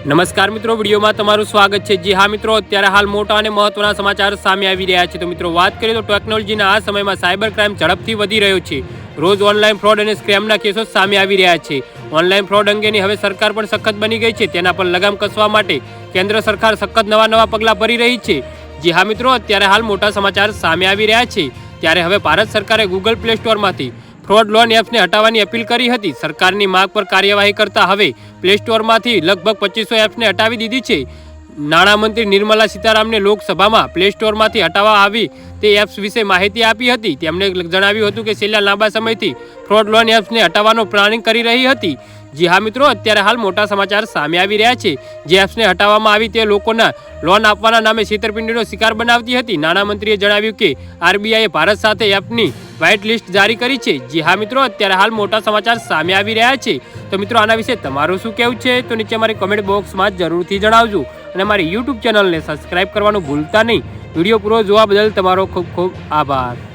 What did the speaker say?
નમસ્કાર મિત્રો, વિડીયોમાં તમારું સ્વાગત છે। જી હા મિત્રો, અત્યારે હાલ મોટા અને મહત્વના સમાચાર સામે આવી રહ્યા છે। તો મિત્રો વાત કરીએ તો ટેકનોલોજીના આ સમયમાં સાયબર ક્રાઇમ ઝડપથી વધી રહ્યો છે। રોજ ઓનલાઈન ફ્રોડ અને સ્કેમના કેસો સામે આવી રહ્યા છે। ઓનલાઈન ફ્રોડ અંગેની હવે સરકાર પણ સખત બની ગઈ છે। તેના પર લગામ કસવા માટે કેન્દ્ર સરકાર સખત નવા પગલાં ભરી રહી છે। જી હા મિત્રો, અત્યારે હાલ મોટા સમાચાર સામે આવી રહ્યા છે। ત્યારે હવે ભારત સરકારે ગૂગલ પ્લે સ્ટોરમાંથી ફ્રોડ લોન એપ્સને હટાવવાની અપીલ કરી હતી। સરકારની માંગ પર કાર્યવાહી કરતા હવે પ્લે સ્ટોરમાંથી લગભગ 2500 એપ્સને હટાવી દીધી છે। નાણામંત્રી નિર્મલા સીતારામને લોકસભામાં પ્લે સ્ટોરમાંથી હટાવવા આવી તે એપ્સ વિશે માહિતી આપી હતી। તેમણે જણાવ્યું હતું કે છેલ્લા લાંબા સમયથી ફ્રોડ લોન એપ્સને હટાવવાનો પ્લાનિંગ કરી રહી હતી। જી હા મિત્રો, અત્યારે હાલ મોટા સમાચાર સામે આવી રહ્યા છે। જે એપ્સને હટાવવામાં આવી તે લોકોના લોન આપવાના નામે છેતરપિંડીનો શિકાર બનાવતી હતી। નાણામંત્રીએ જણાવ્યું કે આરબીઆઈએ ભારત સાથે એપની વ્હાઇટ લિસ્ટ જારી કરી છે। જી હા મિત્રો, અત્યારે હાલ મોટા સમાચાર સામે આવી રહ્યા છે। તો મિત્રો, આના વિશે તમારું શું કહેવું છે તો નીચે અમારી કોમેન્ટ બોક્સમાં જરૂરથી જણાવજો અને અમારી યુટ્યુબ ચેનલને સબસ્ક્રાઇબ કરવાનું ભૂલતા નહીં। વિડીયો પૂરો જોવા બદલ તમારો ખૂબ ખૂબ આભાર।